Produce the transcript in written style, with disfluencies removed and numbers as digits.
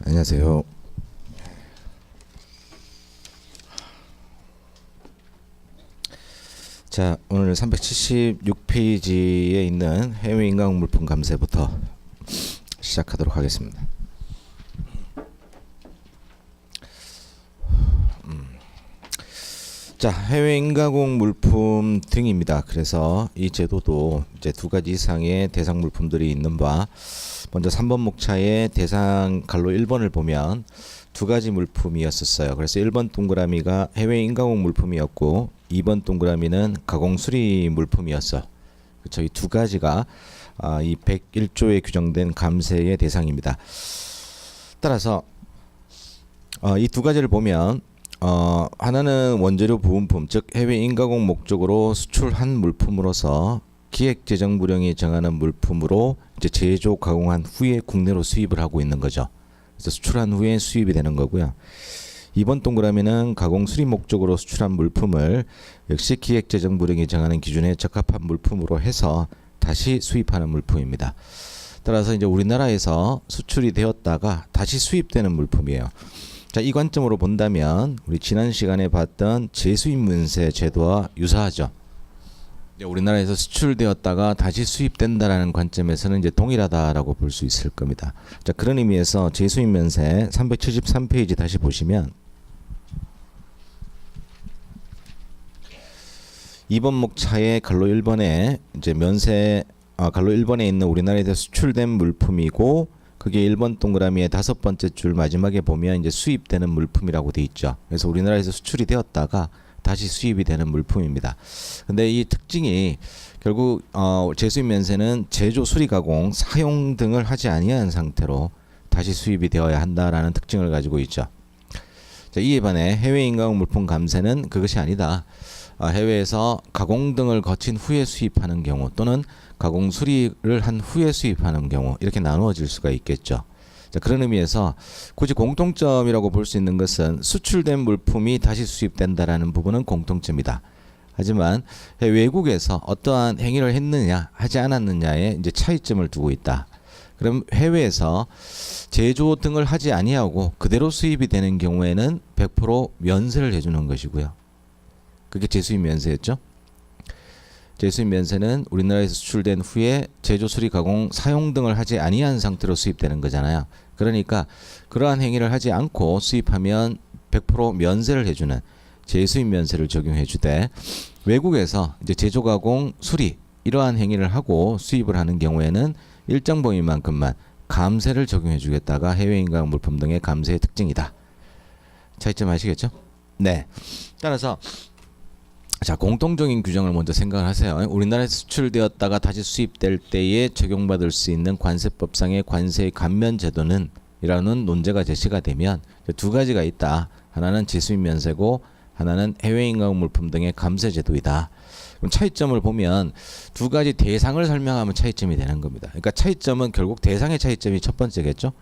안녕하세요. 자, 오늘 376페이지에 있는 해외 인가공 물품 감세부터 시작하도록 하겠습니다. 자, 해외 인가공 물품 등입니다. 그래서 이 제도도 이제 두 가지 이상의 대상 물품들이 있는 바, 먼저 3번 목차의 대상 갈로 1번을 보면 두 가지 물품이었었어요. 그래서 1번 동그라미가 해외 인가공 물품이었고 2번 동그라미는 가공 수리 물품이었어. 그렇죠. 이 두 가지가 이 101조에 규정된 감세의 대상입니다. 따라서 이 두 가지를 보면 하나는 원재료 부분품, 즉 해외 인가공 목적으로 수출한 물품으로서 기획재정부령이 정하는 물품으로 이제 제조 가공한 후에 국내로 수입을 하고 있는 거죠. 그래서 수출한 후에 수입이 되는 거고요. 2번 동그라미는 가공 수리 목적으로 수출한 물품을 역시 기획재정부령이 정하는 기준에 적합한 물품으로 해서 다시 수입하는 물품입니다. 따라서 이제 우리나라에서 수출이 되었다가 다시 수입되는 물품이에요. 자, 이 관점으로 본다면 우리 지난 시간에 봤던 재수입 면세 제도와 유사하죠. 우리나라에서 수출되었다가 다시 수입된다라는 관점에서는 이제 동일하다라고 볼 수 있을 겁니다. 자, 그런 의미에서 재수입 면세 373페이지 다시 보시면 2번 목차의 갈로 1번에 이제 면세 갈로 1번에 있는 우리나라에서 수출된 물품이고 그게 1번 동그라미의 다섯 번째 줄 마지막에 보면 이제 수입되는 물품이라고 돼 있죠. 그래서 우리나라에서 수출이 되었다가 다시 수입이 되는 물품입니다. 근데 이 특징이 결국 재수입 면세는 제조, 수리, 가공, 사용 등을 하지 아니한 상태로 다시 수입이 되어야 한다라는 특징을 가지고 있죠. 자, 이에 반해 해외 인가공 물품 감세는 그것이 아니다. 해외에서 가공 등을 거친 후에 수입하는 경우 또는 가공 수리를 한 후에 수입하는 경우 이렇게 나누어질 수가 있겠죠. 자, 그런 의미에서 굳이 공통점이라고 볼 수 있는 것은 수출된 물품이 다시 수입된다라는 부분은 공통점이다. 하지만 외국에서 어떠한 행위를 했느냐 하지 않았느냐에 이제 차이점을 두고 있다. 그럼 해외에서 제조 등을 하지 아니하고 그대로 수입이 되는 경우에는 100% 면세를 해주는 것이고요. 그게 재수입 면세였죠. 재수입 면세는 우리나라에서 수출된 후에 제조, 수리, 가공, 사용 등을 하지 아니한 상태로 수입되는 거잖아요. 그러니까 그러한 행위를 하지 않고 수입하면 100% 면세를 해주는 재수입 면세를 적용해 주되 외국에서 이제 제조, 가공, 수리 이러한 행위를 하고 수입을 하는 경우에는 일정 범위만큼만 감세를 적용해 주겠다가 해외 인가공 물품 등의 감세의 특징이다. 차이점 아시겠죠? 네. 따라서 자, 공통적인 규정을 먼저 생각을 하세요. 우리나라에서 수출되었다가 다시 수입될 때에 적용받을 수 있는 관세법상의 관세의 감면 제도는 이라는 논제가 제시가 되면 두 가지가 있다. 하나는 재수입 면세고 하나는 해외 인가공 물품 등의 감세 제도이다. 그럼 차이점을 보면 두 가지 대상을 설명하면 차이점이 되는 겁니다. 그러니까 차이점은 결국 대상의 차이점이 첫 번째겠죠.